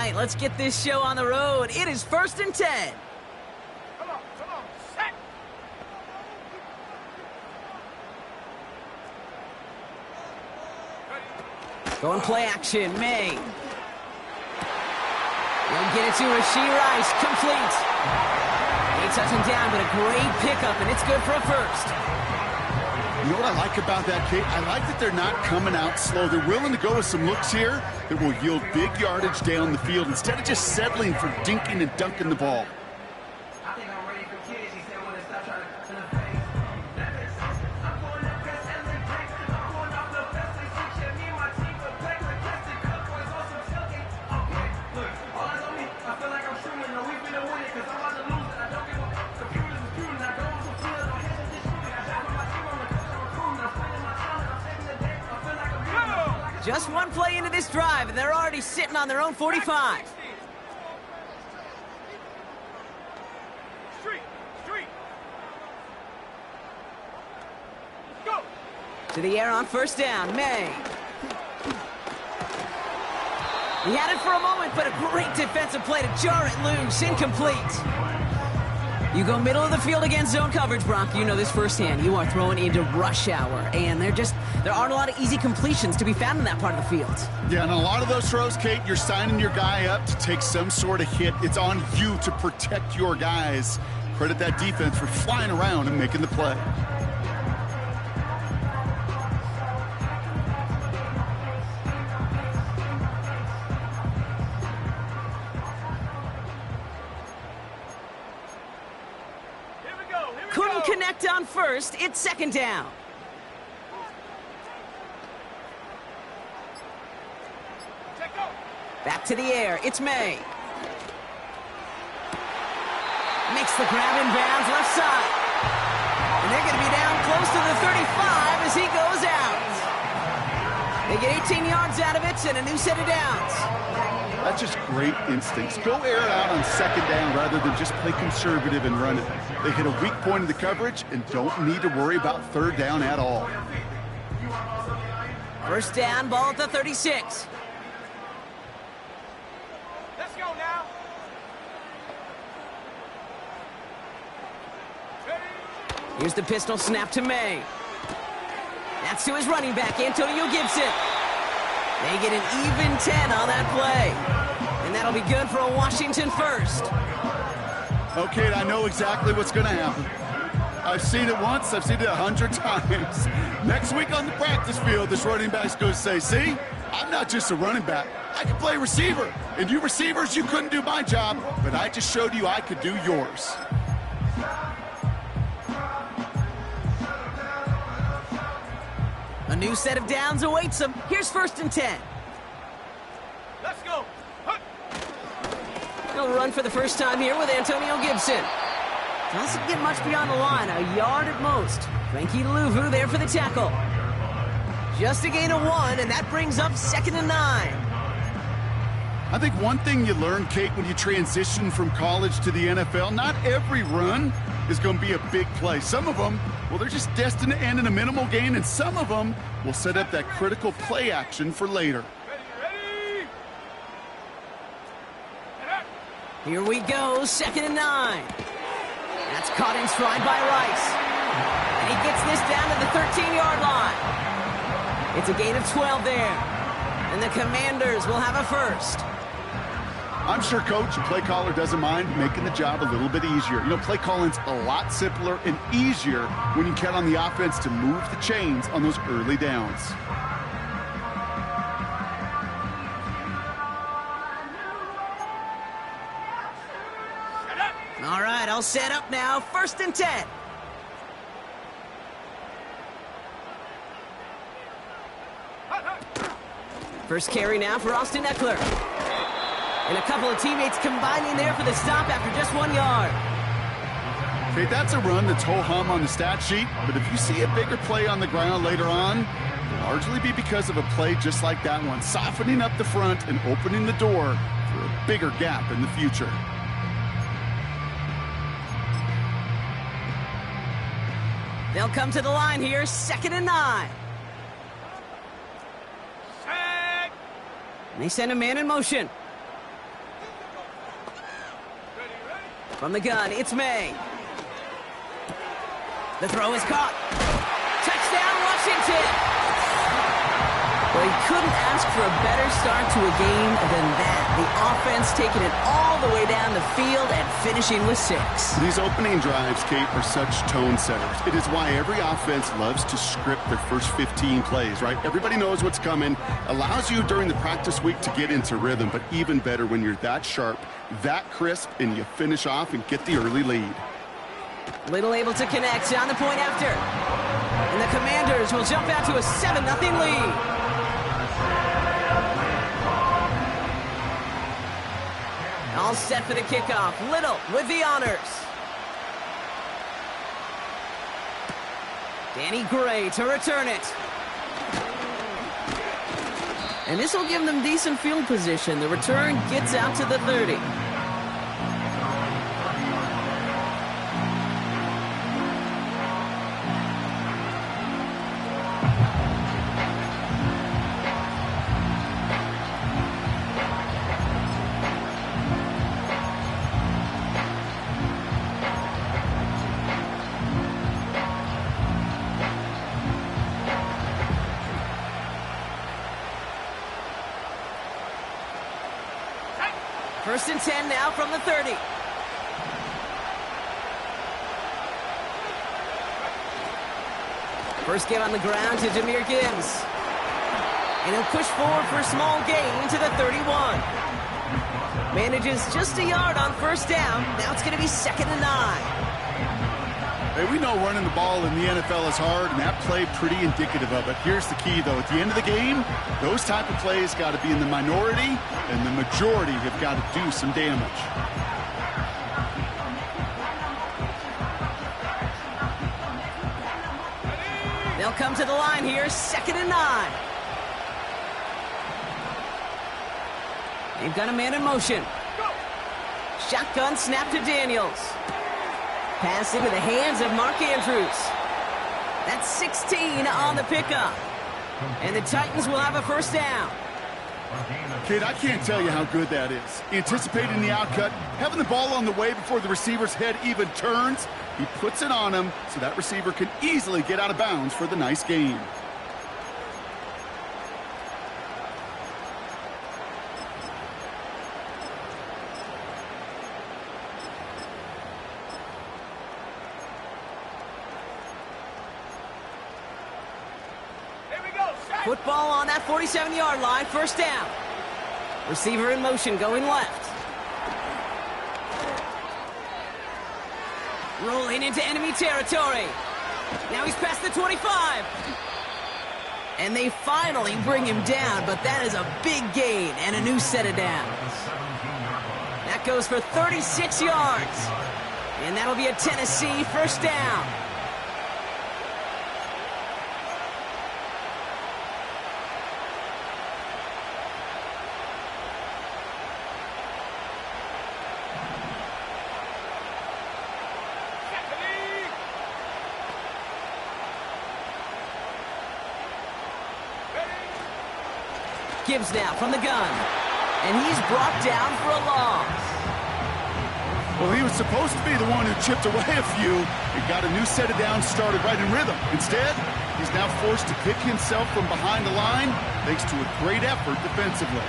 right, let's get this show on the road. It is 1st and 10. Come on, set. Going play action, May. They'll get it to Rashee Rice, complete. He touching down, but a great pickup, and it's good for a first. You know what I like about that, Kate? I like that they're not coming out slow. They're willing to go with some looks here that will yield big yardage down the field instead of just settling for dinking and dunking the ball. I think I'm ready for kids. He said when they stop trying to in the face. That makes sense. I'm going up past LA Drake. I'm going off the best they see. Yeah, me and my team will play with plastic cup boys on some tailgate. Okay, look, all eyes on me. I feel like I'm streaming. No, we finna win it because I'm about to lose it. I don't give a computers is computing. I don't want some feelings. No hands on this shooting. I dive on my team on the coach. I'm recruiting. I'm spending my time and I'm saving the day. I feel like I'm winning. Just one play into this drive, and they're already sitting on their own 45. Street. Go. To the air on 1st down, May. He had it for a moment, but a great defensive play to jar it loose, incomplete. You go middle of the field against zone coverage, Brock. You know this firsthand. You are throwing into rush hour, and there aren't a lot of easy completions to be found in that part of the field. Yeah, and a lot of those throws, Kate, you're signing your guy up to take some sort of hit. It's on you to protect your guys. Credit that defense for flying around and making the play. Couldn't connect on first. It's 2nd down. Back to the air. It's May. Makes the grab in bounds left side. And they're going to be down close to the 35 as he goes out. They get 18 yards out of it and a new set of downs. That's just great instincts. Go air it out on 2nd down rather than just play conservative and run it. They hit a weak point in the coverage and don't need to worry about 3rd down at all. 1st down, ball at the 36. Let's go now. Here's the pistol snap to May. That's to his running back, Antonio Gibson. They get an even 10 on that play. And that'll be good for a Washington first. Okay, I know exactly what's going to happen. I've seen it once, I've seen it 100 times. Next week on the practice field, this running back's going to say, see, I'm not just a running back. I can play receiver. And you receivers, you couldn't do my job, but I just showed you I could do yours. A new set of downs awaits them. Here's 1st and 10. Let's go. He'll run for the first time here with Antonio Gibson. Doesn't get much beyond the line, a yard at most. Frankie Louvu there for the tackle. Just a gain of 1, and that brings up 2nd and 9. I think one thing you learn, Kate, when you transition from college to the NFL, not every run is going to be a big play. Some of them, well, they're just destined to end in a minimal gain, and some of them will set up that critical play action for later. Ready. Here we go, 2nd and 9. That's caught in stride by Rice. And he gets this down to the 13-yard line. It's a gain of 12 there. And the Commanders will have a first. I'm sure Coach, the play caller, doesn't mind making the job a little bit easier. You know, play calling's a lot simpler and easier when you count on the offense to move the chains on those early downs. All right, I'll set up now. 1st and 10. First carry now for Austin Eckler. And a couple of teammates combining there for the stop after just 1 yard. Okay, that's a run that's ho-hum on the stat sheet, but if you see a bigger play on the ground later on, it'll largely be because of a play just like that one, softening up the front and opening the door for a bigger gap in the future. They'll come to the line here, 2nd and 9. Set. And they send a man in motion. From the gun, it's May. The throw is caught. Touchdown, Washington! Well, he couldn't ask for a better start to a game than that. The offense taking it all the way down the field and finishing with 6. These opening drives, Kate, are such tone setters. It is why every offense loves to script their first 15 plays, right? Everybody knows what's coming. Allows you during the practice week to get into rhythm, but even better when you're that sharp, that crisp, and you finish off and get the early lead. Little able to connect on the point after. And the Commanders will jump out to a 7-0 lead. All set for the kickoff. Little with the honors. Danny Gray to return it. And this will give them decent field position. The return gets out to the 30. First and 10 now from the 30. First give on the ground to Jahmyr Gibbs. And he'll push forward for a small gain to the 31. Manages just a yard on first down. Now it's going to be 2nd and 9. Hey, we know running the ball in the NFL is hard, and that play pretty indicative of it. Here's the key, though. At the end of the game, those type of plays got to be in the minority, and the majority have got to do some damage. They'll come to the line here, 2nd and 9. They've got a man in motion. Shotgun snap to Daniels. Pass into the hands of Mark Andrews. That's 16 on the pickup. And the Titans will have a first down. Kid, I can't tell you how good that is. Anticipating the outcut, having the ball on the way before the receiver's head even turns. He puts it on him so that receiver can easily get out of bounds for the nice gain. Football on that 47-yard line, first down. Receiver in motion, going left. Rolling into enemy territory. Now he's past the 25. And they finally bring him down, but that is a big gain and a new set of downs. That goes for 36 yards. And that'll be a Tennessee first down. Gibbs now from the gun. And he's brought down for a loss. Well, he was supposed to be the one who chipped away a few and got a new set of downs started right in rhythm. Instead, he's now forced to pick himself from behind the line thanks to a great effort defensively.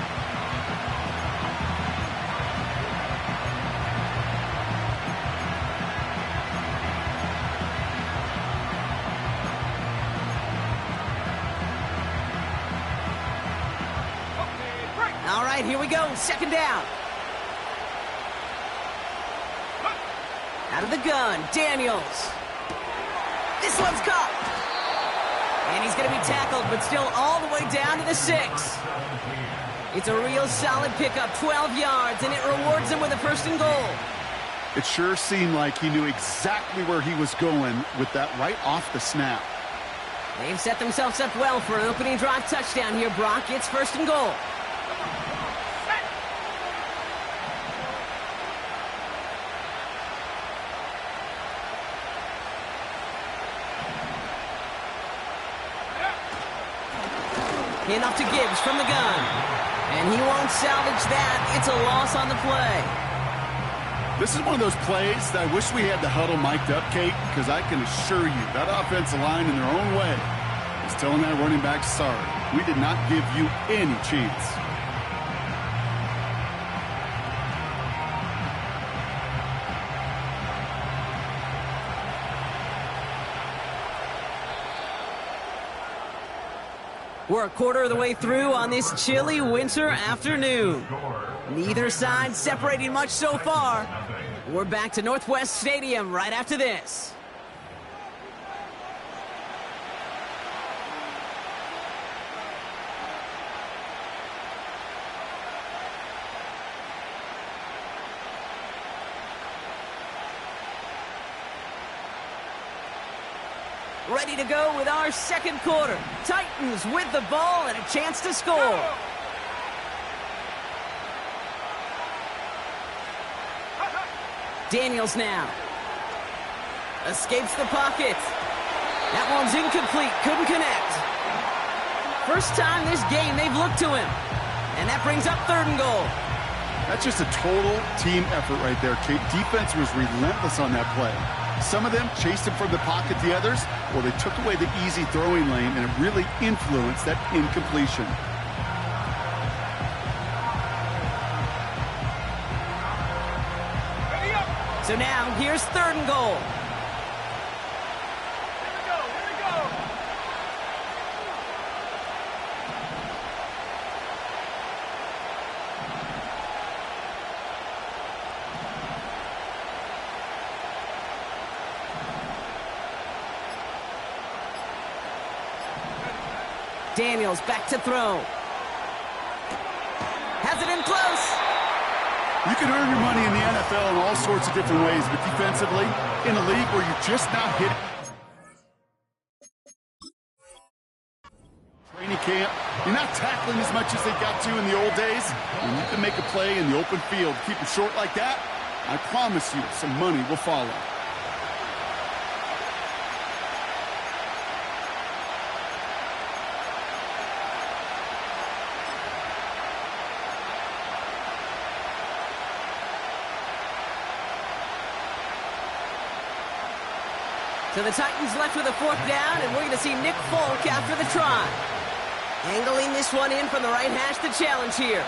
All right, here we go. Second down. Out of the gun, Daniels. This one's caught. And he's going to be tackled, but still all the way down to the 6. It's a real solid pickup, 12 yards, and it rewards him with a first and goal. It sure seemed like he knew exactly where he was going with that right off the snap. They've set themselves up well for an opening drive touchdown here, Brock. It's first and goal. Handoff to Gibbs from the gun. And he won't salvage that. It's a loss on the play. This is one of those plays that I wish we had the huddle mic'd up, Kate, because I can assure you that offensive line in their own way is telling that running back, sorry, we did not give you any chance. We're a quarter of the way through on this chilly winter afternoon. Neither side separating much so far. We're back to Northwest Stadium right after this. Ready to go with our second quarter. Titans with the ball and a chance to score. Daniels now. Escapes the pocket. That one's incomplete. Couldn't connect. First time this game they've looked to him. And that brings up 3rd and goal. That's just a total team effort right there, Kate. Defense was relentless on that play. Some of them chased him from the pocket, the others, well, they took away the easy throwing lane, and it really influenced that incompletion. So now, here's 3rd and goal. Here we go. Daniels back to throw. Has it in close. You can earn your money in the NFL in all sorts of different ways, but defensively, in a league where you're just not hitting. Training camp, you're not tackling as much as they got to in the old days. When you can make a play in the open field, keep it short like that, I promise you some money will follow. So the Titans left with a 4th down, and we're going to see Nick Folk after the try. Angling this one in from the right hash, the challenge here.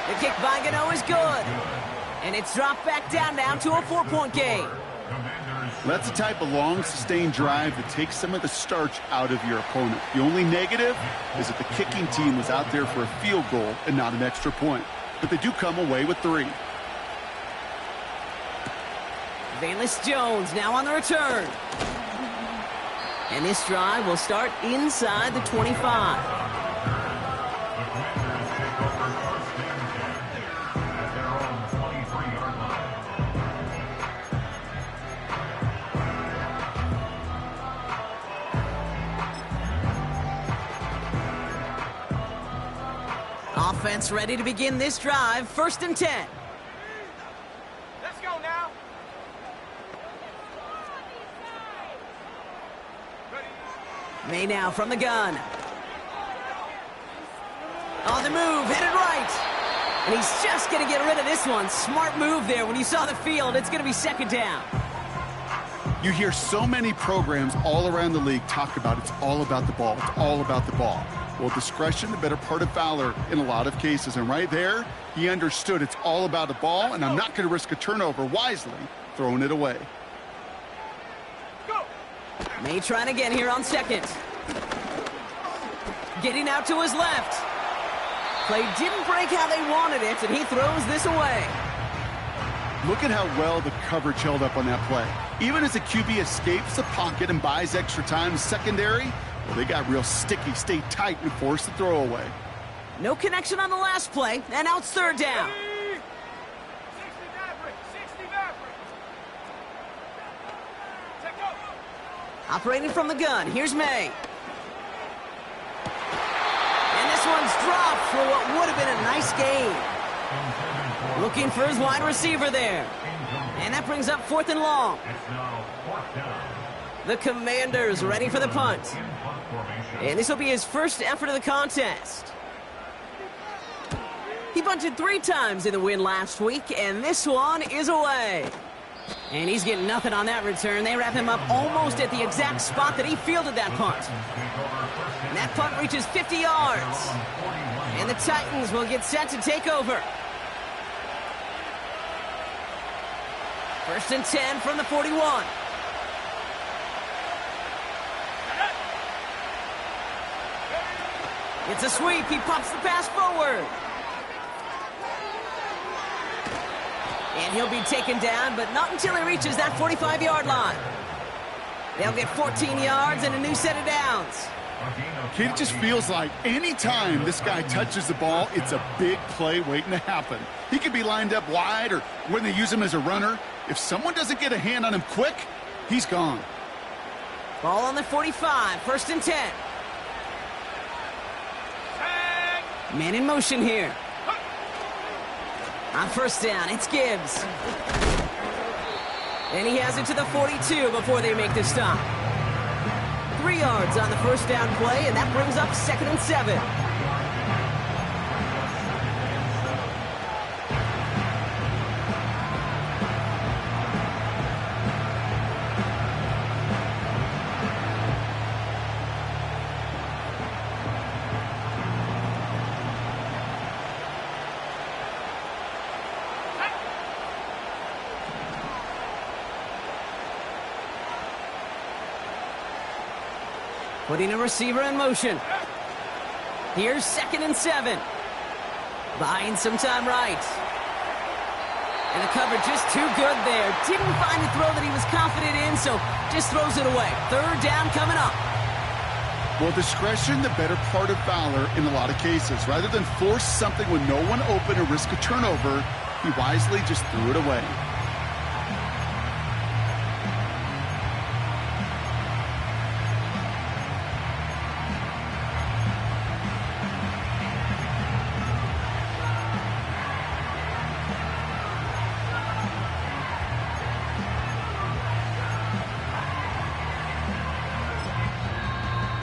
The kick by Gano is good. And it's dropped back down now to a 4-point game. That's the type of long, sustained drive that takes some of the starch out of your opponent. The only negative is that the kicking team was out there for a field goal and not an extra point. But they do come away with 3. Valus Jones now on the return. And this drive will start inside the 25. Offense ready to begin this drive. 1st and 10. Let's go now. May now from the gun. On the move, headed right. And he's just going to get rid of this one. Smart move there. When you saw the field, it's going to be 2nd down. You hear so many programs all around the league talk about it's all about the ball. It's all about the ball. Well, discretion, the better part of valor in a lot of cases. And right there, he understood it's all about the ball, and I'm not going to risk a turnover wisely, throwing it away. May trying again here on 2nd. Getting out to his left. Play didn't break how they wanted it, and he throws this away. Look at how well the coverage held up on that play. Even as the QB escapes the pocket and buys extra time secondary, well, they got real sticky, stayed tight, and forced the throw away. No connection on the last play, and out 3rd down. 60 Maverick. Take go. Operating from the gun, here's May. And this one's dropped for what would have been a nice gain. Looking for his wide receiver there. And that brings up 4th and long. The Commanders ready for the punt. And this will be his first effort of the contest. He bunted 3 times in the win last week, and this one is away. And he's getting nothing on that return. They wrap him up almost at the exact spot that he fielded that punt. And that punt reaches 50 yards. And the Titans will get set to take over. 1st and 10 from the 41. It's a sweep. He pops the pass forward. And he'll be taken down, but not until he reaches that 45-yard line. They'll get 14 yards and a new set of downs. It just feels like any time this guy touches the ball, it's a big play waiting to happen. He could be lined up wide, or when they use him as a runner, if someone doesn't get a hand on him quick, he's gone. Ball on the 45, 1st and 10. Man in motion here. On 1st down, it's Gibbs. And he has it to the 42 before they make the stop. 3 yards on the 1st down play, and that brings up 2nd and 7. Putting a receiver in motion. Here's 2nd and 7. Buying some time right. And the coverage just too good there. Didn't find a throw that he was confident in, so just throws it away. 3rd down coming up. Well, discretion, the better part of valor in a lot of cases. Rather than force something with no one open or risk a turnover, he wisely just threw it away.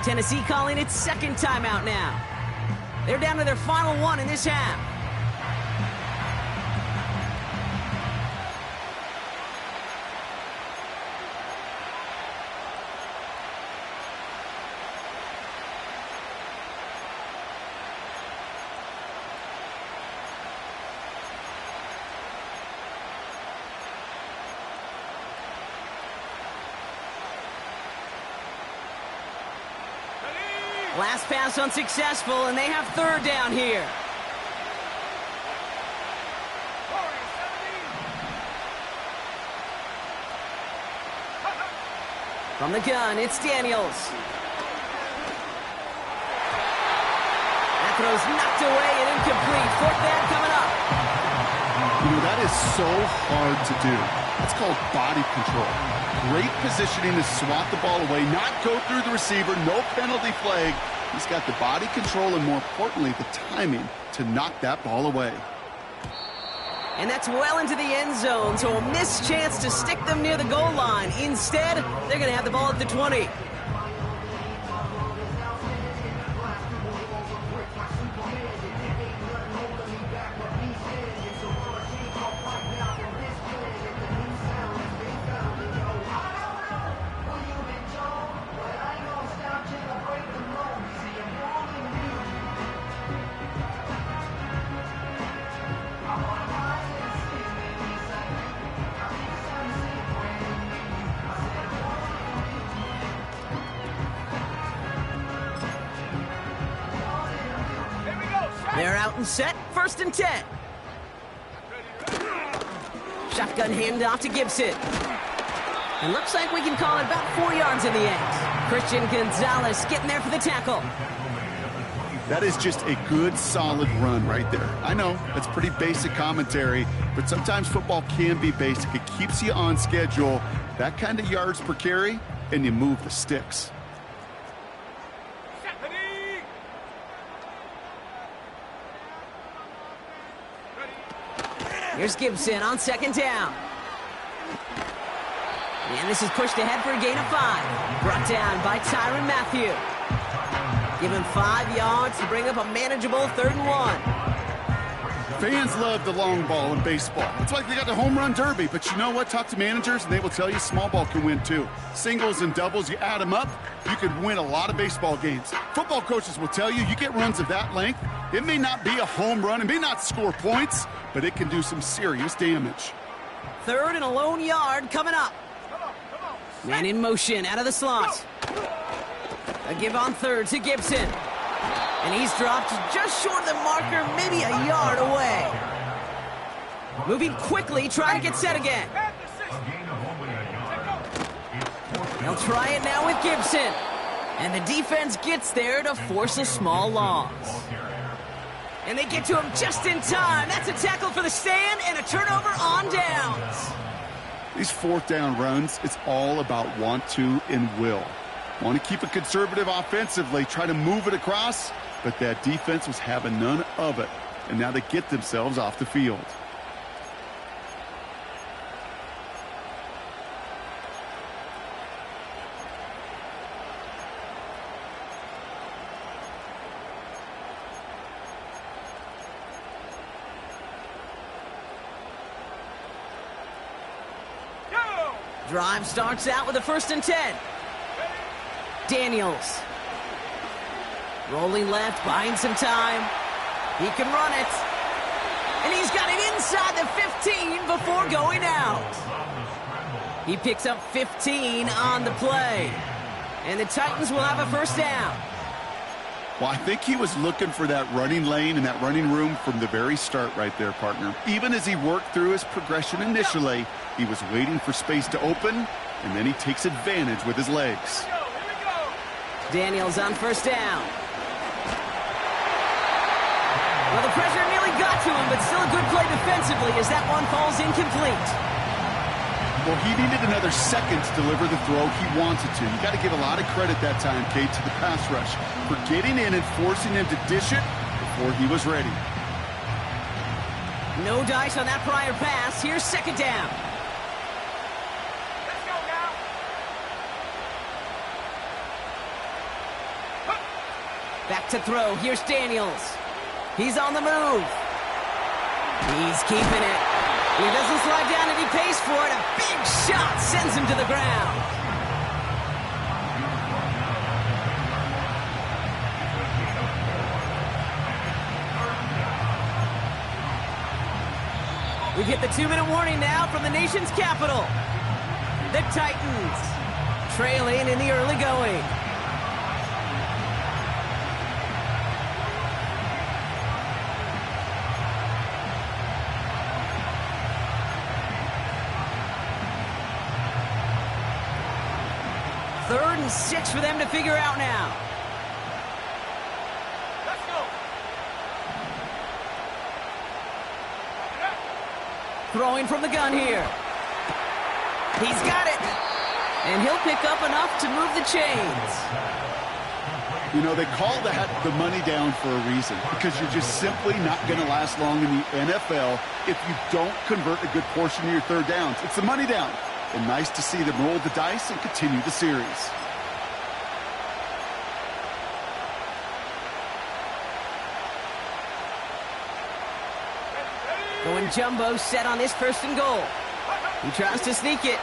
Tennessee calling its 2nd timeout now. They're down to their final one in this half. Last pass unsuccessful, and they have 3rd down here. From the gun, it's Daniels. That throw's knocked away and incomplete. 4th down coming up. You know, that is so hard to do. That's called body control. Great positioning to swat the ball away, not go through the receiver, no penalty flag. He's got the body control and, more importantly, the timing to knock that ball away. And that's well into the end zone, so a missed chance to stick them near the goal line. Instead, they're going to have the ball at the 20. They're out and set, 1st and 10. Shotgun handoff to Gibson. And looks like we can call it about 4 yards in the end. Christian Gonzalez getting there for the tackle. That is just a good, solid run right there. I know, that's pretty basic commentary, but sometimes football can be basic. It keeps you on schedule. That kind of yards per carry, and you move the sticks. Here's Gibson on 2nd down. And this is pushed ahead for a gain of 5. Brought down by Tyrann Mathieu. Give him 5 yards to bring up a manageable 3rd and 1. Fans love the long ball in baseball. It's like they got the home run derby, but you know what? Talk to managers and they will tell you small ball can win too. Singles and doubles, you add them up, you could win a lot of baseball games. Football coaches will tell you get runs of that length. It may not be a home run, it may not score points, but it can do some serious damage. Third and a lone yard coming up. Man in motion out of the slot. A give on third to Gibson. And he's dropped just short of the marker, maybe a yard away. Moving quickly, trying to get set again. They'll try it now with Gibson. And the defense gets there to force a small loss. And they get to him just in time. That's a tackle for the stand and a turnover on downs. These fourth down runs, it's all about want to and will. Want to keep it conservative offensively, try to move it across, but that defense was having none of it. And now they get themselves off the field. Drive starts out with a 1st and 10. Daniels. Rolling left, buying some time. He can run it. And he's got it inside the 15 before going out. He picks up 15 on the play. And the Titans will have a 1st down. Well, I think he was looking for that running lane and that running room from the very start right there, partner. Even as he worked through his progression initially, he was waiting for space to open, and then he takes advantage with his legs. Daniels on 1st down. Well, the pressure nearly got to him, but still a good play defensively as that one falls incomplete. Well, he needed another second to deliver the throw he wanted to. You got to give a lot of credit that time, Kate, to the pass rush for getting in and forcing him to dish it before he was ready. No dice on that prior pass. Here's 2nd down. Let's go now. Back to throw. Here's Daniels. He's on the move. He's keeping it. He doesn't slide down and he pays for it. A big shot sends him to the ground. We get the 2-minute warning now from the nation's capital. The Titans trailing in the early going. Third and 6 for them to figure out now. Let's go. Throwing from the gun here. He's got it. And he'll pick up enough to move the chains. You know, they call that the money down for a reason, because you're just simply not going to last long in the NFL if you don't convert a good portion of your third downs. It's the money down. And nice to see them roll the dice and continue the series. Going jumbo set on this 1st and goal. He tries to sneak it.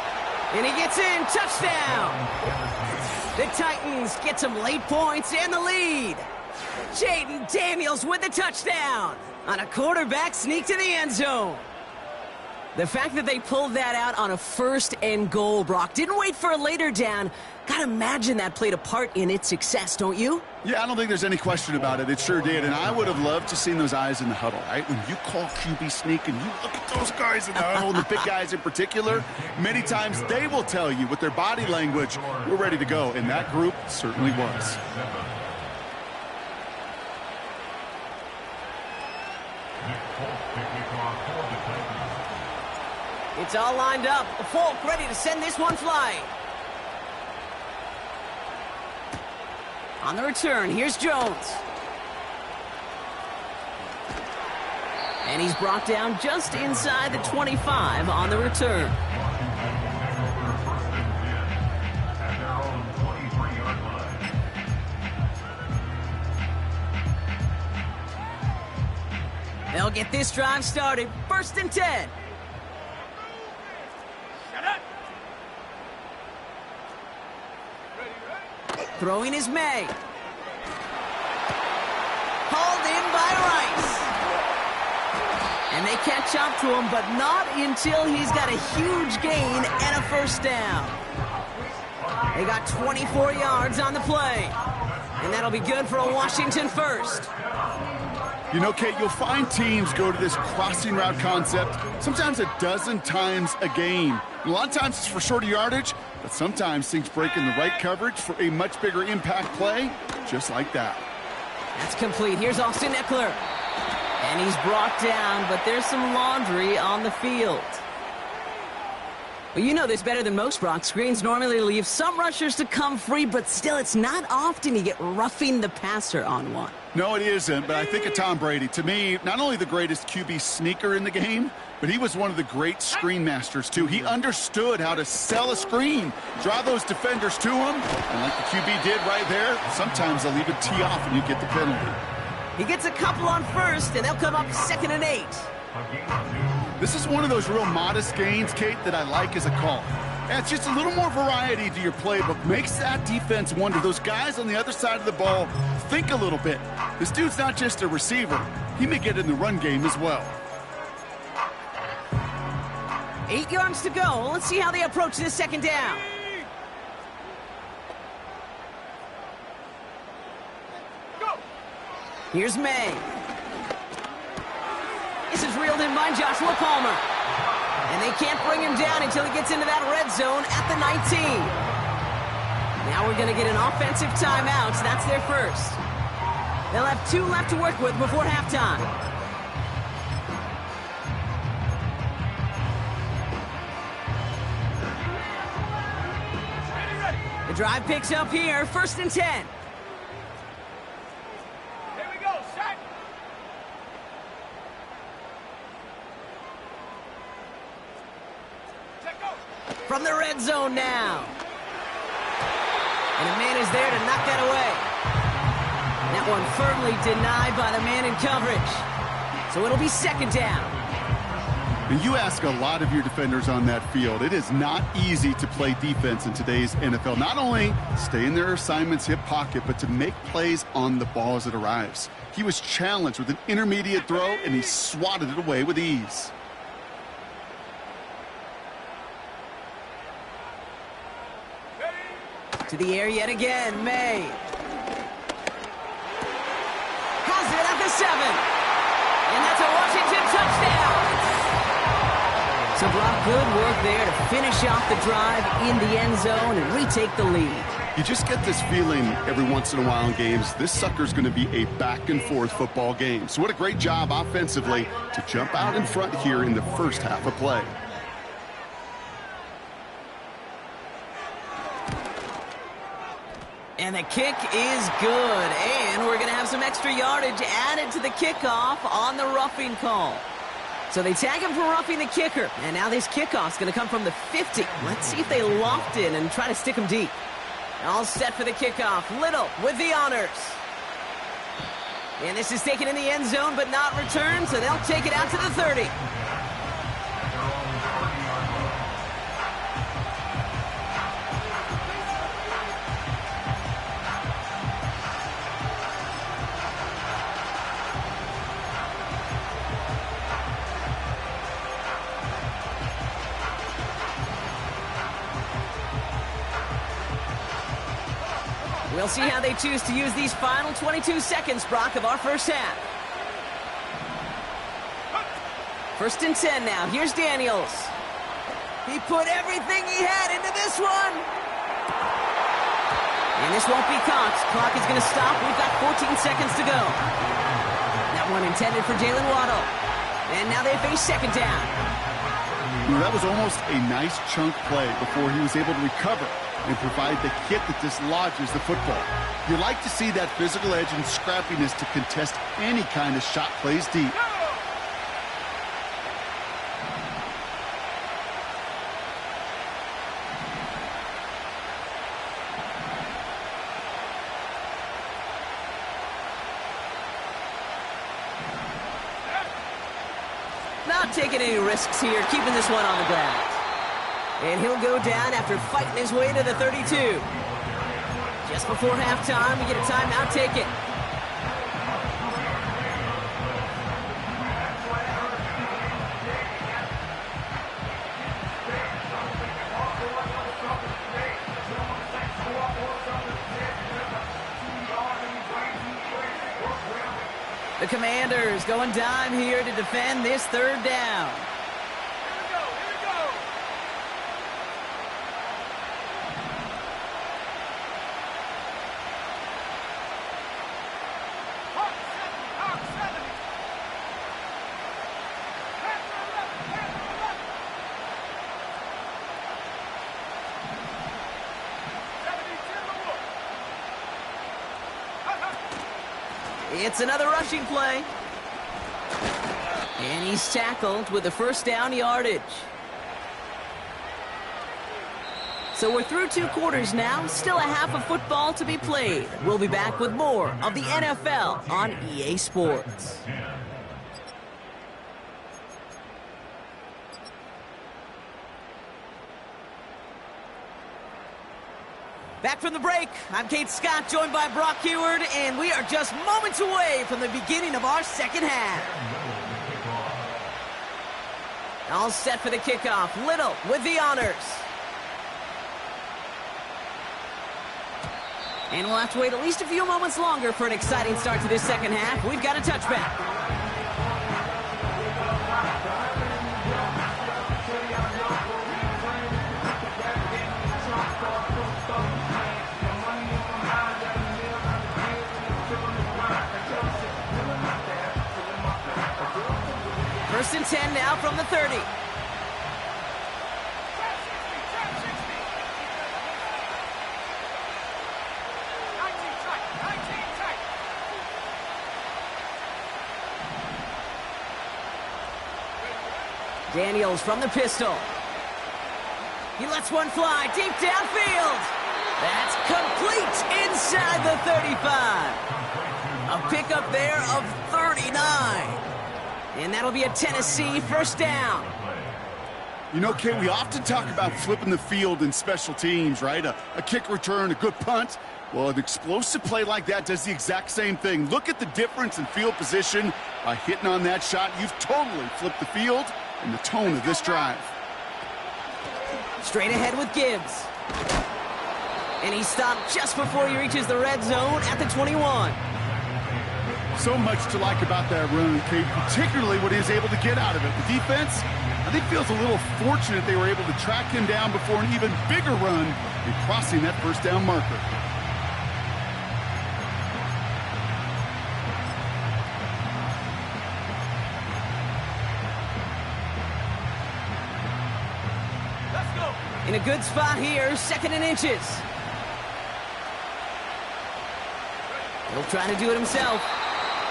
And he gets in. Touchdown. The Titans get some late points and the lead. Jaden Daniels with the touchdown on a quarterback sneak to the end zone. The fact that they pulled that out on a 1st and goal, Brock, didn't wait for a later down. Gotta imagine that played a part in its success, don't you? Yeah, I don't think there's any question about it. It sure did. And I would have loved to seen those eyes in the huddle, right? When you call QB sneak and you look at those guys in the huddle, and the big guys in particular, many times they will tell you with their body language, we're ready to go. And that group certainly was. It's all lined up. The Folk ready to send this one flying. On the return, here's Jones. And he's brought down just inside the 25 on the return. They'll get this drive started. 1st and 10. Shut up. Throwing is May. Hauled in by Rice. And they catch up to him, but not until he's got a huge gain and a 1st down. They got 24 yards on the play. And that'll be good for a Washington 1st. You know, Kate, you'll find teams go to this crossing route concept sometimes a dozen times a game. A lot of times it's for shorter yardage, but sometimes things break in the right coverage for a much bigger impact play, just like that. That's complete. Here's Austin Eckler. And he's brought down, but there's some laundry on the field. Well, you know this better than most, Brock. Screens normally leave some rushers to come free, but still, it's not often you get roughing the passer on one. No, it isn't, but I think of Tom Brady. To me, not only the greatest QB sneaker in the game, but he was one of the great screen masters, too. He understood how to sell a screen, draw those defenders to him, and like the QB did right there, sometimes they'll even tee off and you get the penalty. He gets a couple on 1st, and they'll come up 2nd and 8. This is one of those real modest gains, Kate, that I like as a call. Yeah, it's just a little more variety to your playbook. Makes that defense wonder. Those guys on the other side of the ball think a little bit. This dude's not just a receiver. He may get in the run game as well. 8 yards to go. Let's see how they approach this 2nd down. Go. Here's May. This is reeled in by Joshua Palmer. And they can't bring him down until he gets into that red zone at the 19. Now we're going to get an offensive timeout. So that's their 1st. They'll have 2 left to work with before halftime. The drive picks up here. 1st and 10. Here we go, sack. Check go. From the red zone now. And a man is there to knock that away. That one firmly denied by the man in coverage. So it'll be 2nd down. And you ask a lot of your defenders on that field. It is not easy to play defense in today's NFL. Not only stay in their assignment's hip pocket, but to make plays on the ball as it arrives. He was challenged with an intermediate throw, and he swatted it away with ease. To the air yet again, May. Has it at the 7. And that's a Washington touchdown. So Brock, good work there to finish off the drive in the end zone and retake the lead. You just get this feeling every once in a while in games, this sucker's going to be a back-and-forth football game. So what a great job offensively to jump out in front here in the 1st half of play. And the kick is good. And we're going to have some extra yardage added to the kickoff on the roughing call. So they tag him for roughing the kicker. And now this kickoff's going to come from the 50. Let's see if they loft in and try to stick him deep. All set for the kickoff. Little with the honors. And this is taken in the end zone but not returned, so they'll take it out to the 30. We'll see how they choose to use these final 22 seconds, Brock, of our 1st half. 1st and 10 now. Here's Daniels. He put everything he had into this one. And this won't be caught. Clock is going to stop. We've got 14 seconds to go. That one intended for Jalen Waddle. And now they face 2nd down. That was almost a nice chunk play before he was able to recover and provide the hit that dislodges the football. You like to see that physical edge and scrappiness to contest any kind of shot plays deep. Not taking any risks here, keeping this one on the ground. And he'll go down after fighting his way to the 32. Just before halftime, we get a timeout taken. The Commanders going dime here to defend this third down. Here we go. Hawk 70. Panther 11. 72 to Wolf. It's another rushing play. And he's tackled with the first down yardage. So we're through 2 quarters now. Still a half of football to be played. We'll be back with more of the NFL on EA Sports. Back from the break, I'm Kate Scott, joined by Brock Heward, and we are just moments away from the beginning of our second half. All set for the kickoff. Little with the honors. And we'll have to wait at least a few moments longer for an exciting start to this second half. We've got a touchback. First and 10 now from the 30. Daniels from the pistol. He lets one fly deep downfield. That's complete inside the 35. A pickup there of 39. And that'll be a Tennessee first down. You know, Kate, we often talk about flipping the field in special teams, right? A kick return, a good punt. Well, an explosive play like that does the exact same thing. Look at the difference in field position by hitting on that shot. You've totally flipped the field and the tone of this drive. Straight ahead with Gibbs. And he stopped just before he reaches the red zone at the 21. So much to like about that run, Kate, particularly what he was able to get out of it. The defense, I think, feels a little fortunate they were able to track him down before an even bigger run in crossing that first down marker. Let's go. In a good spot here, second and inches. He'll try to do it himself.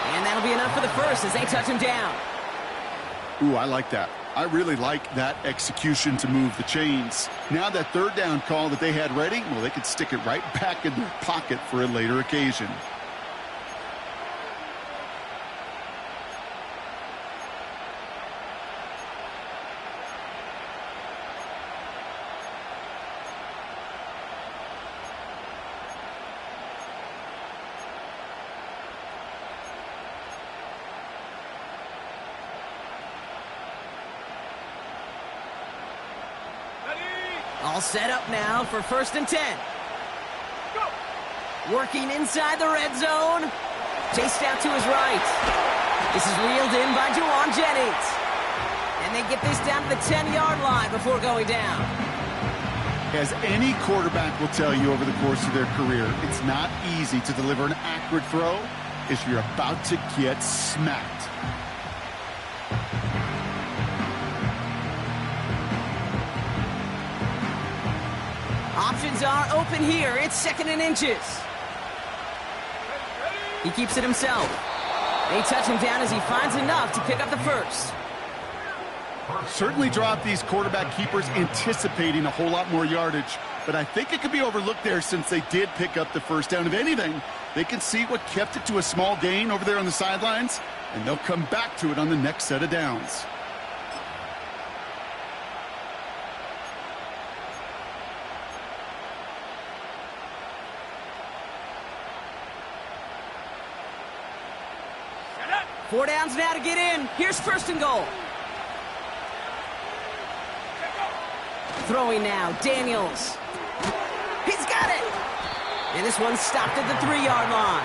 And that'll be enough for the first as they touch him down. Ooh, I like that. I really like that execution to move the chains. Now that third down call that they had ready, well, they could stick it right back in their pocket for a later occasion. All set up now for first and 10. Go. Working inside the red zone. Chased out to his right. This is reeled in by Juwan Jennings. And they get this down to the 10-yard line before going down. As any quarterback will tell you over the course of their career, it's not easy to deliver an accurate throw if you're about to get smacked. Options are open here. It's second and inches. He keeps it himself. They touch him down as he finds enough to pick up the first. Certainly dropped these quarterback keepers anticipating a whole lot more yardage, but I think it could be overlooked there since they did pick up the first down. If anything, they can see what kept it to a small gain over there on the sidelines, and they'll come back to it on the next set of downs. 4 downs now to get in. Here's first and goal. Throwing now, Daniels. He's got it! And this one's stopped at the 3-yard line.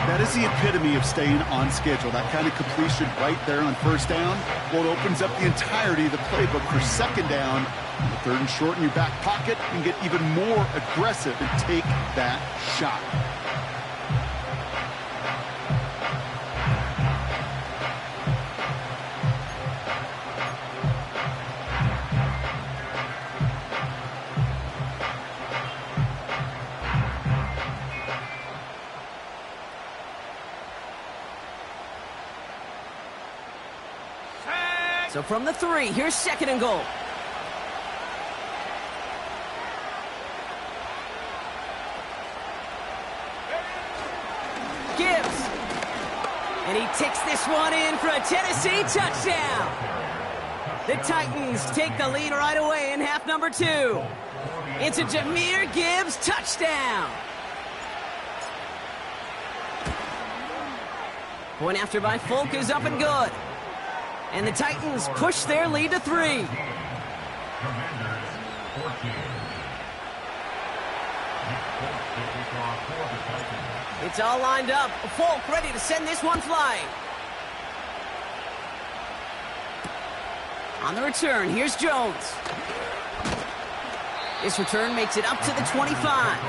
That is the epitome of staying on schedule. That kind of completion right there on first down. Well, it opens up the entirety of the playbook for second down. The third and short in your back pocket and get even more aggressive and take that shot. So from the 3, here's second and goal. Gibbs. And he takes this one in for a Tennessee touchdown. The Titans take the lead right away in half number 2. It's a Jahmyr Gibbs touchdown. Point after by Folk is up and good. And the Titans push their lead to 3. It's all lined up. Folk ready to send this one flying. On the return, here's Jones. This return makes it up to the 25.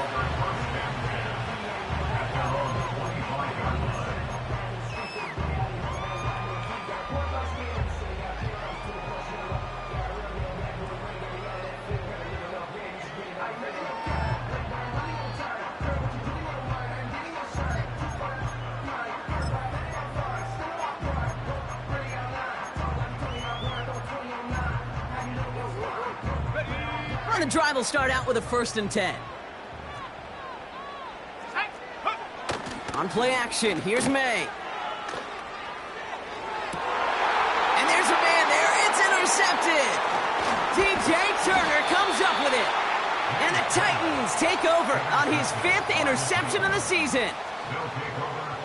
The drive will start out with a 1st and 10. On play action, here's May. And there's a man there, it's intercepted. DJ Turner comes up with it. And the Titans take over on his 5th interception of the season.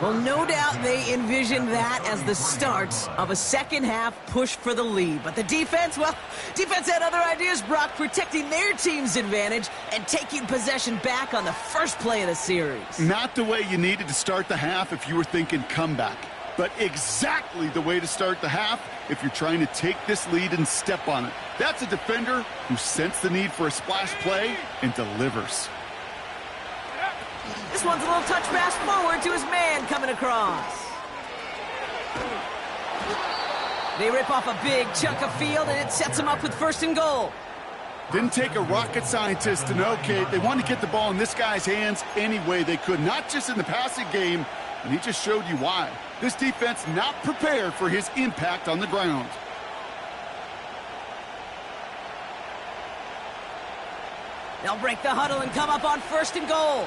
Well, no doubt they envisioned that as the start of a second-half push for the lead. But the defense, well, defense had other ideas, Brock, protecting their team's advantage and taking possession back on the first play of the series. Not the way you needed to start the half if you were thinking comeback, but exactly the way to start the half if you're trying to take this lead and step on it. That's a defender who sensed the need for a splash play and delivers. This one's a little touch pass forward to his man coming across. They rip off a big chunk of field, and it sets him up with 1st and goal. Didn't take a rocket scientist to know, Kate. They wanted to get the ball in this guy's hands any way they could, not just in the passing game, and he just showed you why. This defense not prepared for his impact on the ground. They'll break the huddle and come up on 1st and goal.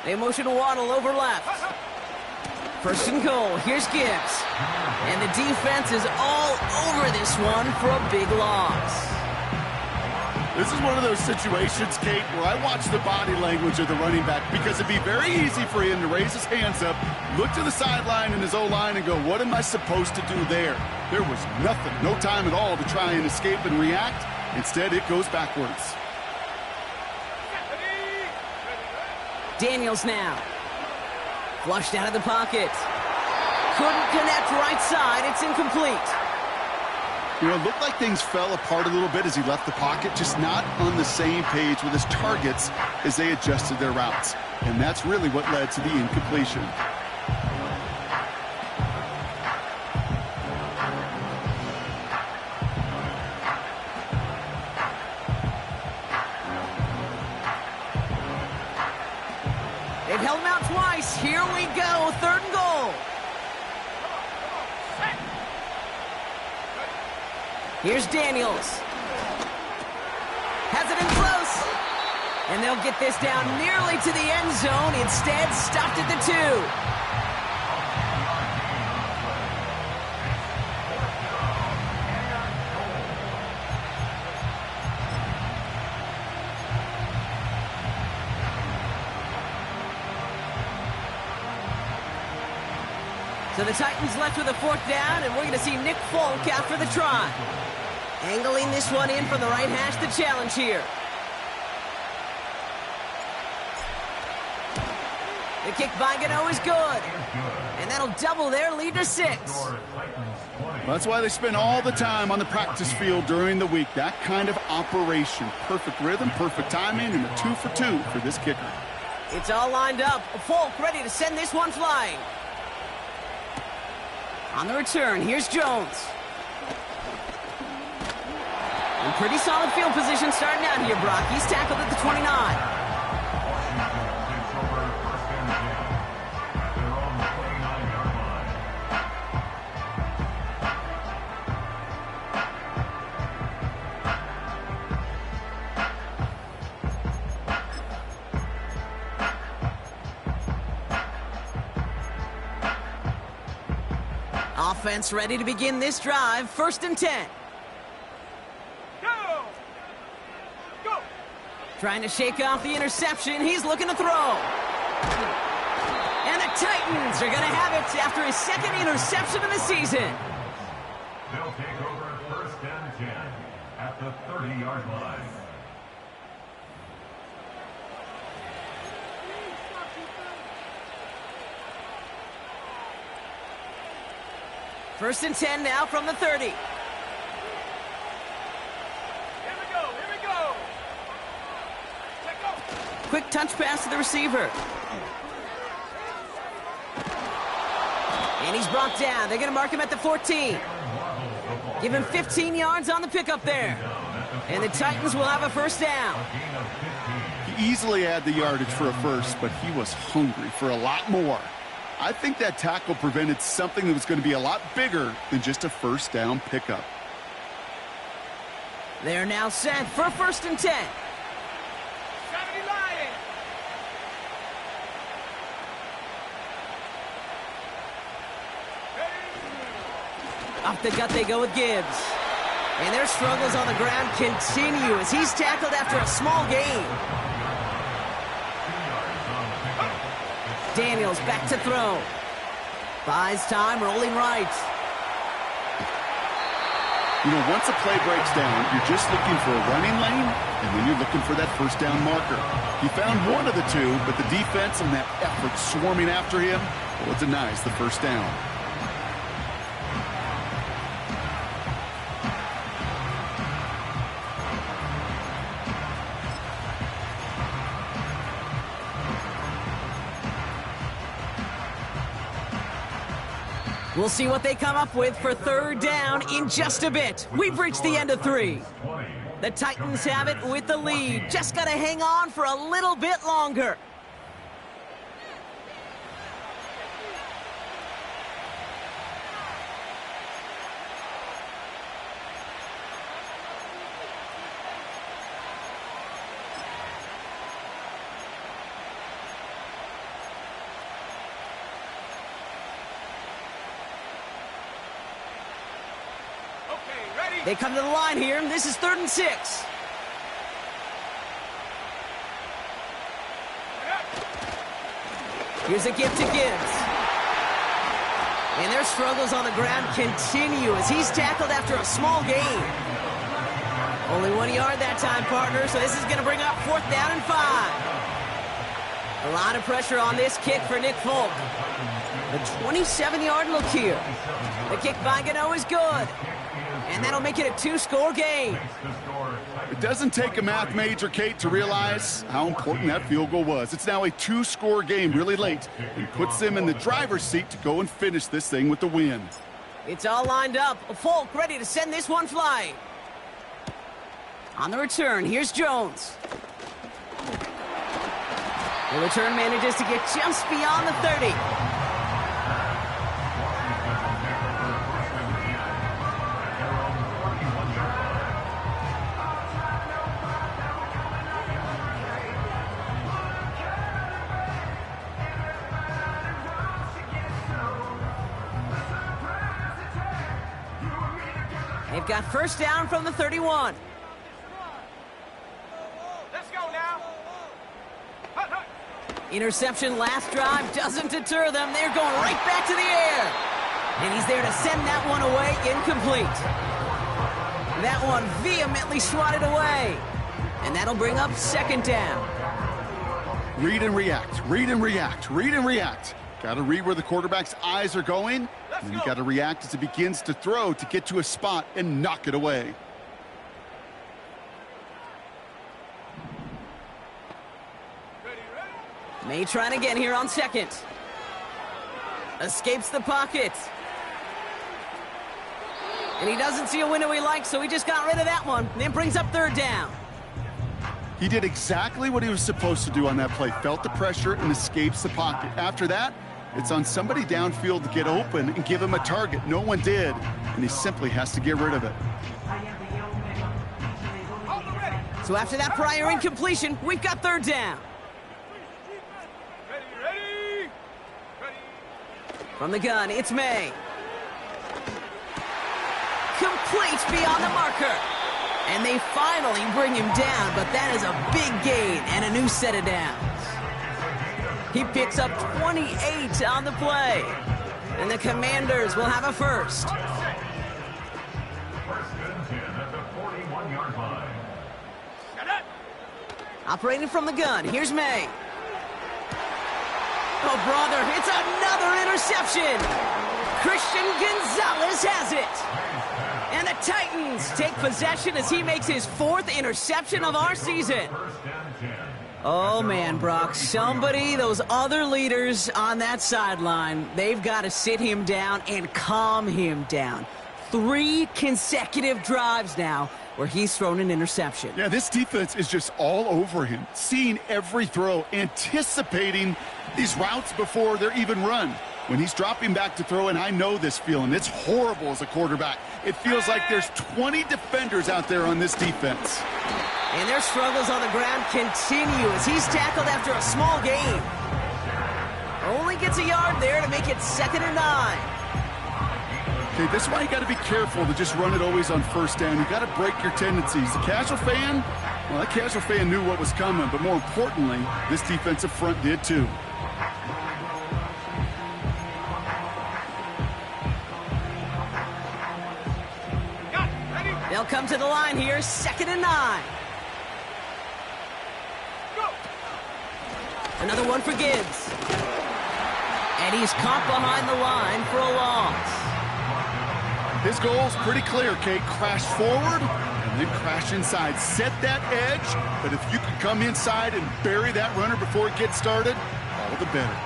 They motion Waddle over left. 1st and goal. Here's Gibbs. And the defense is all over this one for a big loss. This is one of those situations, Kate, where I watch the body language of the running back because it'd be very easy for him to raise his hands up, look to the sideline in his O-line and go, what am I supposed to do there? There was nothing, no time at all to try and escape and react. Instead, it goes backwards. Daniels now. Flushed out of the pocket. Couldn't connect right side. It's incomplete. You know, it looked like things fell apart a little bit as he left the pocket, just not on the same page with his targets as they adjusted their routes. And that's really what led to the incompletion. They've held him out twice. Here we go. 3rd and goal. Here's Daniels. Has it in close. And they'll get this down nearly to the end zone. Instead, stopped at the 2. So the Titans left with a 4th down, and we're going to see Nick Folk out for the try. Angling this one in from the right hash, the challenge here. The kick by Gano is good. And that'll double their lead to 6. That's why they spend all the time on the practice field during the week. That kind of operation. Perfect rhythm, perfect timing, and a 2 for 2 for this kicker. It's all lined up. Folk ready to send this one flying. On the return, here's Jones. In pretty solid field position starting out here, Brock. He's tackled at the 29. Offense ready to begin this drive. 1st and 10. Go! Go! Trying to shake off the interception. He's looking to throw. And the Titans are going to have it after his 2nd interception of the season. They'll take over 1st and 10 at the 30-yard line. First and 10 now from the 30. Here we go! Here we go! Check go! Quick touch pass to the receiver. And he's brought down. They're going to mark him at the 14. Give him 15 yards on the pickup there. And the Titans will have a 1st down. He easily had the yardage for a first, but he was hungry for a lot more. I think that tackle prevented something that was going to be a lot bigger than just a 1st down pickup. They're now set for 1st and 10. 70 Lions! Off the gut they go with Gibbs. And their struggles on the ground continue as he's tackled after a small gain. Daniels back to throw. Buys time, rolling right. You know, once a play breaks down, you're just looking for a running lane, and then you're looking for that 1st down marker. He found one of the two, but the defense and that effort swarming after him, well, it denies the 1st down. We'll see what they come up with for 3rd down in just a bit. We've reached the end of 3. The Titans have it with the lead. Just got to hang on for a little bit longer. They come to the line here. This is 3rd and 6. Here's a give to Gibbs. And their struggles on the ground continue as he's tackled after a small gain. Only 1 yard that time, partner, so this is going to bring up 4th down and 5. A lot of pressure on this kick for Nick Folk. A 27-yard look here. The kick by Gano is good. And that'll make it a 2-score game. It doesn't take a math major, Kate, to realize how important that field goal was. It's now a 2-score game really late and puts them in the driver's seat to go and finish this thing with the win. It's all lined up. Folk ready to send this one flying. On the return, here's Jones. The return manages to get just beyond the 30. They've got 1st down from the 31. Let's go now! Hut, hut. Interception last drive doesn't deter them. They're going right back to the air. And he's there to send that one away, incomplete. That one vehemently swatted away. And that'll bring up second down. Read and react, read and react, read and react. Got to read where the quarterback's eyes are going, and you got to react as he begins to throw to get to a spot and knock it away. May trying again here on second. Escapes the pocket. And he doesn't see a window he likes, so he just got rid of that one. Then brings up third down. He did exactly what he was supposed to do on that play. Felt the pressure and escapes the pocket. After that, it's on somebody downfield to get open and give him a target. No one did, and he simply has to get rid of it. So after that prior incompletion, we've got third down. Ready. From the gun, it's May. Complete beyond the marker. And they finally bring him down, but that is a big gain and a new set of downs. He picks up 28 on the play. And the Commanders will have a first. First and 10 at the 41-yard line. Operating from the gun, here's May. Oh, brother, it's another interception. Christian Gonzalez has it. And the Titans take possession as he makes his fourth interception of our season. First and 10. Oh, man, Brock, those other leaders on that sideline, they've got to sit him down and calm him down. 3 consecutive drives now where he's thrown an interception. Yeah, this defense is just all over him, seeing every throw, anticipating these routes before they're even run. When he's dropping back to throw, and I know this feeling, it's horrible as a quarterback. It feels like there's 20 defenders out there on this defense. And their struggles on the ground continue as he's tackled after a small gain. Only gets a yard there to make it 2nd and 9. Okay, this is why you got to be careful to just run it always on first down. You got to break your tendencies. The casual fan, well, that casual fan knew what was coming, but more importantly, this defensive front did too. They'll come to the line here, 2nd and 9. Another one for Gibbs. And he's caught behind the line for a loss. His goal's pretty clear, Kate. Crash forward and then crash inside. Set that edge, but if you can come inside and bury that runner before it gets started, all the better.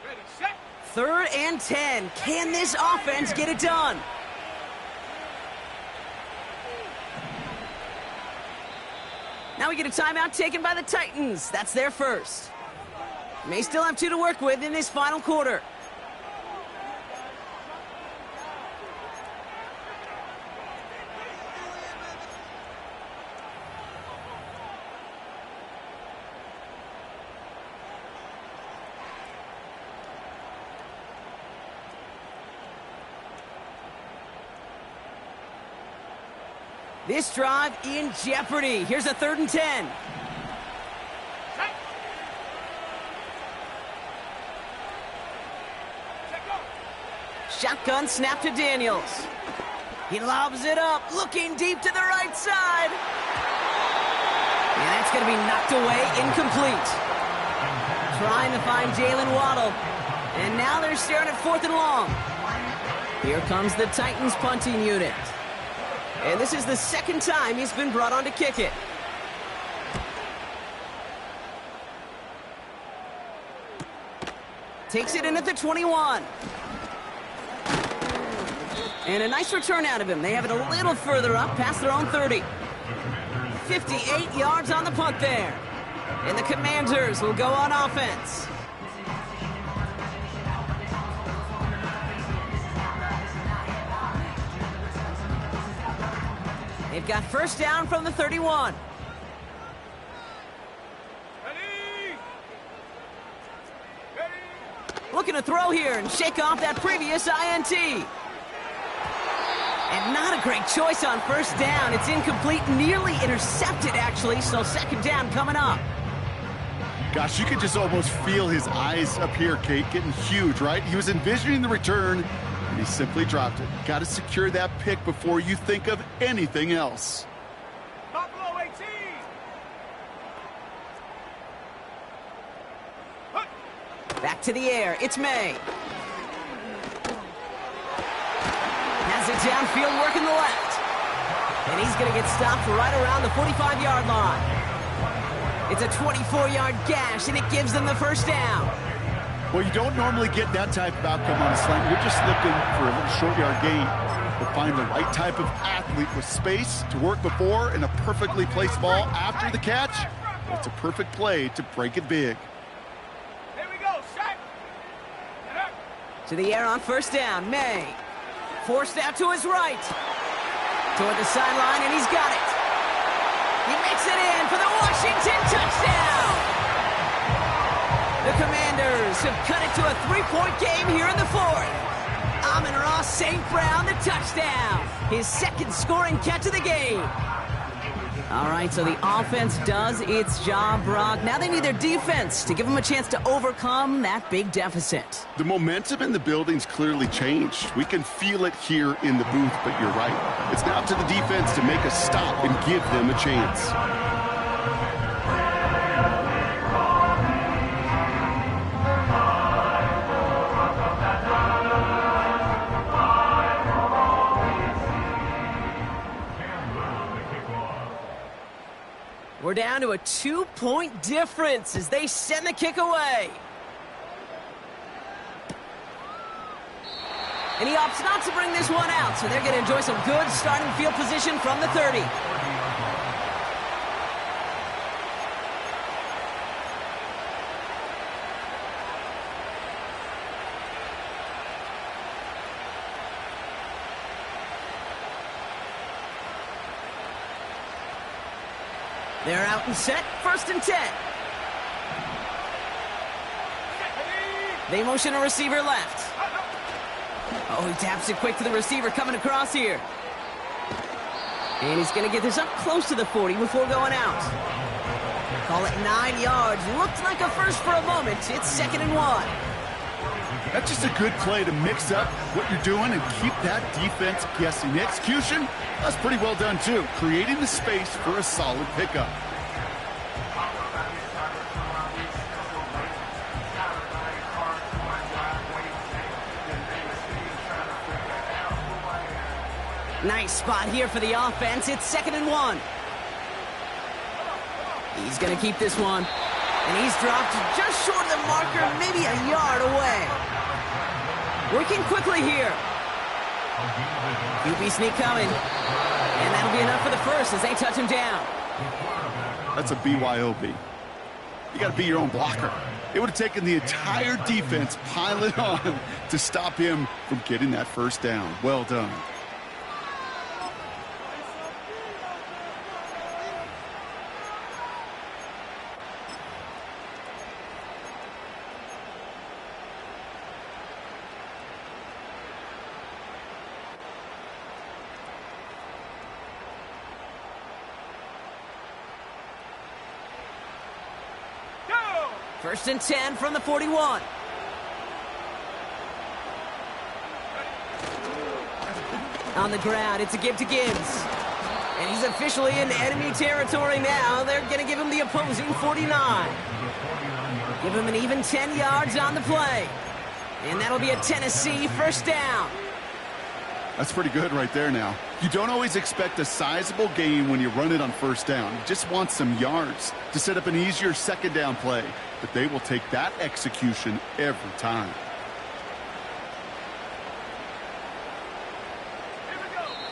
Ready, set. 3rd and 10. Can this offense get it done? Now we get a timeout taken by the Titans. That's their first. May still have 2 to work with in this final quarter. This drive in jeopardy. Here's a 3rd and 10. Set. Set, go. Shotgun snap to Daniels. He lobs it up, looking deep to the right side. And that's going to be knocked away, incomplete. Trying to find Jalen Waddle. And now they're staring at 4th and long. Here comes the Titans punting unit. And this is the 2nd time he's been brought on to kick it. Takes it in at the 21. And a nice return out of him. They have it a little further up, past their own 30. 58 yards on the punt there. And the Commanders will go on offense. got first down from the 31. Ready? Ready? Looking to throw here and shake off that previous INT. And not a great choice on first down. It's incomplete, nearly intercepted, actually, so second down coming up. Gosh, you could just almost feel his eyes up here, Kate, getting huge, right? He was envisioning the return, and he simply dropped it. Got to secure that pick before you think of anything else. Buffalo 18. Hut. Back to the air. It's May. Has it downfield, working the left. And he's going to get stopped right around the 45-yard line. It's a 24-yard gash, and it gives them the first down. Well, you don't normally get that type of outcome on a slant. You're just looking for a little short-yard gain. But find the right type of athlete with space to work before and a perfectly placed ball after the catch. It's a perfect play to break it big. Here we go, shot. Get up. To the air on first down. May. Forced out to his right. Toward the sideline, and he's got it. He makes it in for the Washington touchdown. The Commanders have cut it to a 3-point game here in the fourth. Amon-Ra St. Brown, the touchdown. His second scoring catch of the game. All right, so the offense does its job, Brock. Now they need their defense to give them a chance to overcome that big deficit. The momentum in the building's clearly changed. We can feel it here in the booth, but you're right. It's now up to the defense to make a stop and give them a chance. We're down to a 2-point difference as they send the kick away. And he opts not to bring this one out, so they're going to enjoy some good starting field position from the 30. They're out and set, 1st and 10. They motion a receiver left. Oh, he taps it quick to the receiver coming across here. And he's going to get this up close to the 40 before going out. Call it 9 yards. Looked like a first for a moment. It's 2nd and 1. That's just a good play to mix up what you're doing and keep that defense guessing. The execution, that's pretty well done too. Creating the space for a solid pickup. Nice spot here for the offense. It's 2nd and 1. He's going to keep this one. And he's dropped just short of the marker, maybe a yard away. Working quickly here. QB sneak coming. And that'll be enough for the first as they touch him down. That's a BYOB. You got to be your own blocker. It would have taken the entire defense piling on to stop him from getting that first down. Well done. First and 10 from the 41. On the ground, it's a give to Gibbs. And he's officially in enemy territory now. They're going to give him the opposing 49. Give him an even 10 yards on the play. And that'll be a Tennessee first down. That's pretty good right there now. You don't always expect a sizable gain when you run it on first down. You just want some yards to set up an easier second down play. But they will take that execution every time.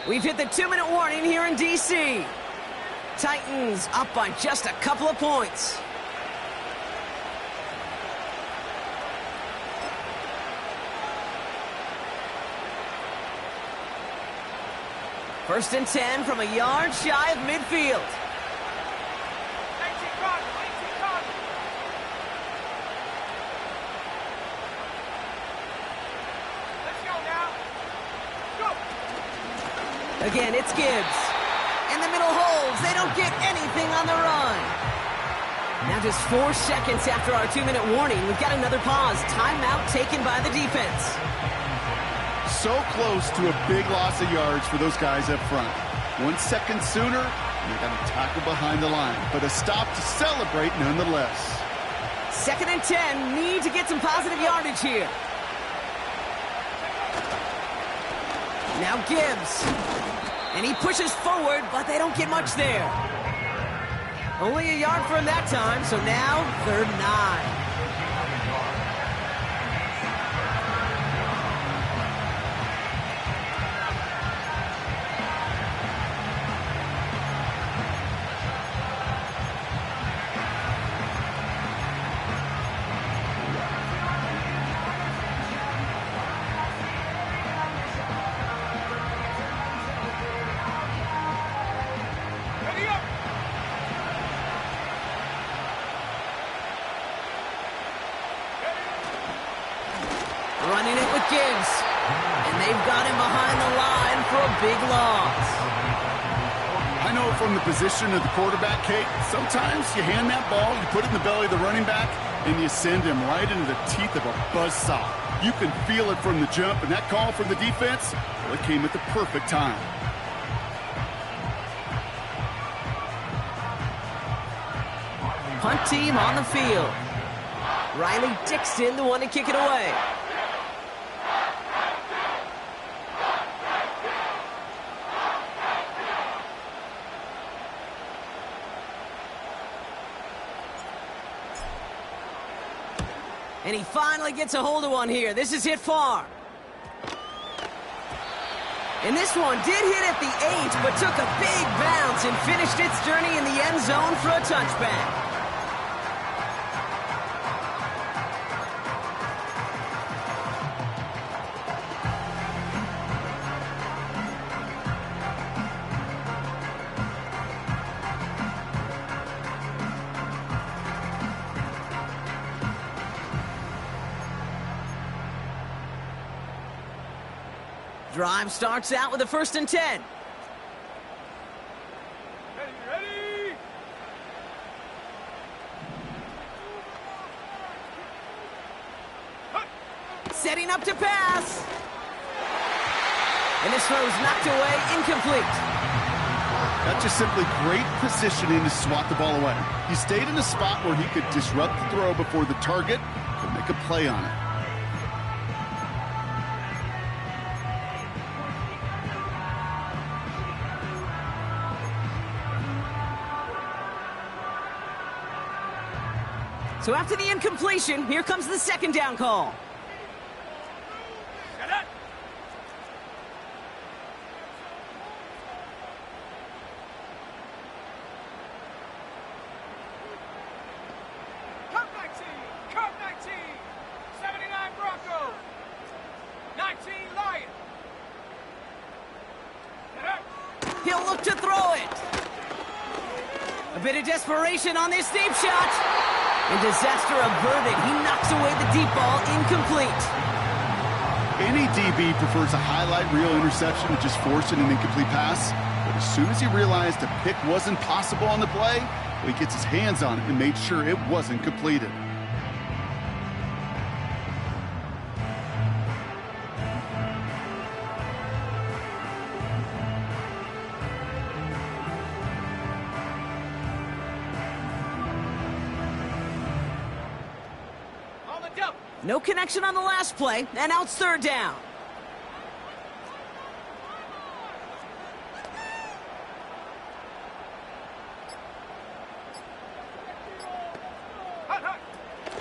We've hit the 2-minute warning here in D.C. Titans up by just a couple of points. First and 10 from a yard shy of midfield. 18 Cardinal, 18 Cardinal. Let's go now. Go. Again, it's Gibbs. In the middle holds. They don't get anything on the run. Now just 4 seconds after our 2-minute warning, we've got another pause. Timeout taken by the defense. So close to a big loss of yards for those guys up front. 1 second sooner, and they got to tackle behind the line. But a stop to celebrate nonetheless. 2nd and 10. Need to get some positive yardage here. Now Gibbs. And he pushes forward, but they don't get much there. Only a yard for him that time, so now 3rd and 9. Ready up. Running it with Gibbs. And they've got him behind the line for a big loss. I know from the position of the quarterback, Kate, sometimes you hand that ball, you put it in the belly of the running back, and you send him right into the teeth of a buzzsaw. You can feel it from the jump, and that call from the defense, well, it came at the perfect time. Punt team on the field. Riley Dixon, the one to kick it away. And he finally gets a hold of one here. This is hit far. And this one did hit at the 8, but took a big bounce and finished its journey in the end zone for a touchback. Drive starts out with a 1st and 10. Ready. Setting up to pass. And this throw is knocked away, incomplete. That's just simply great positioning to swat the ball away. He stayed in a spot where he could disrupt the throw before the target could make a play on it. So after the incompletion, here comes the 2nd down call. Get it. Cut 19. Cut 19. 79 Broncos. 19 Lions. Get it. He'll look to throw it. A bit of desperation on this deep shot. And disaster averted. He knocks away the deep ball, incomplete. Any DB prefers a highlight reel interception to just forcing an incomplete pass. But as soon as he realized a pick wasn't possible on the play, well, he gets his hands on it and made sure it wasn't completed. On the double. No connection on the last play, and now it's 3rd down. Hut, hut.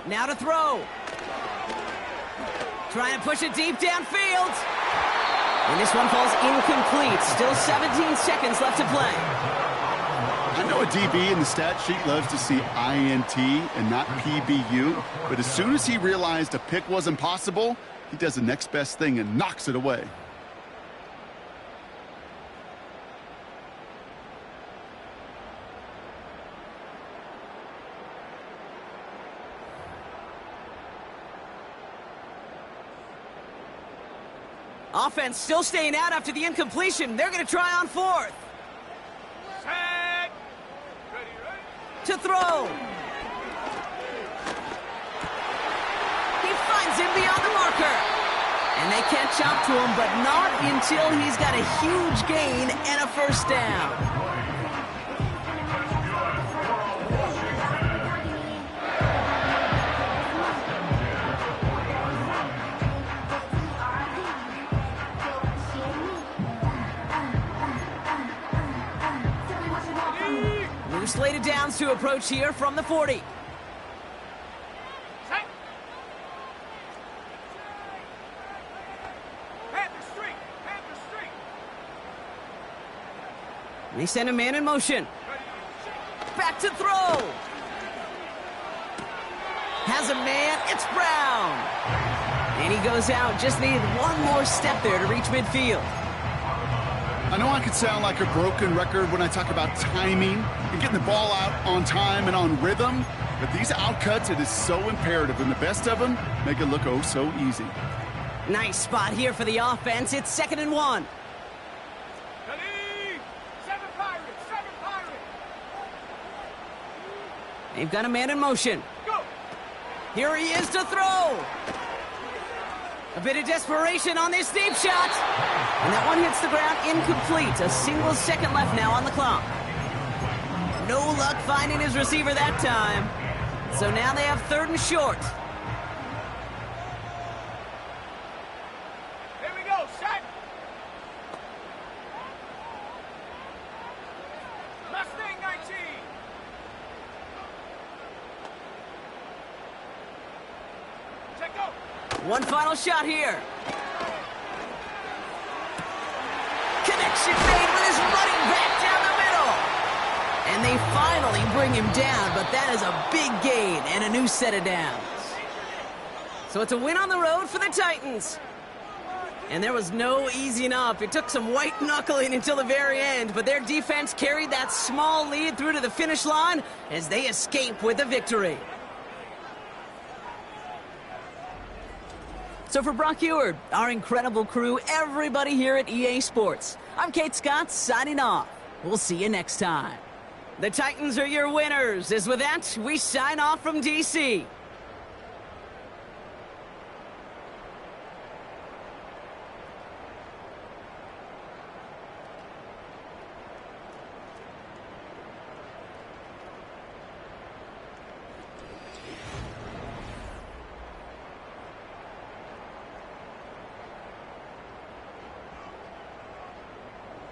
Now to throw. Trying to push it deep downfield. And this one falls incomplete. Still 17 seconds left to play. I know a DB in the stat sheet loves to see INT and not PBU, but as soon as he realized a pick wasn't possible, he does the next best thing and knocks it away. Offense still staying out after the incompletion. They're going to try on fourth. Set. Ready. To throw. He finds him beyond the marker. And they catch up to him, but not until he's got a huge gain and a first down. New slated downs to approach here from the 40. Set. Panther Street. Panther Street. They send a man in motion. Back to throw. Has a man. It's Brown. And he goes out. Just needed one more step there to reach midfield. I know I could sound like a broken record when I talk about timing and getting the ball out on time and on rhythm, but these outcuts, it is so imperative, and the best of them make it look oh so easy. Nice spot here for the offense. It's 2nd and 1. Ready. 7 Pirates. 7 Pirates. They've got a man in motion. Go. Here he is to throw. A bit of desperation on this deep shot. And that one hits the ground incomplete. A single second left now on the clock. No luck finding his receiver that time. So now they have 3rd and short. Here we go. Set. Mustang 19. Check go. One final shot here. Connection made with his running back down the middle. And they finally bring him down, but that is a big gain and a new set of downs. So it's a win on the road for the Titans. And there was no easing up. It took some white knuckling until the very end, but their defense carried that small lead through to the finish line as they escape with a victory. So for Brock Eward, our incredible crew, everybody here at EA Sports, I'm Kate Scott signing off. We'll see you next time. The Titans are your winners. As with that, we sign off from DC.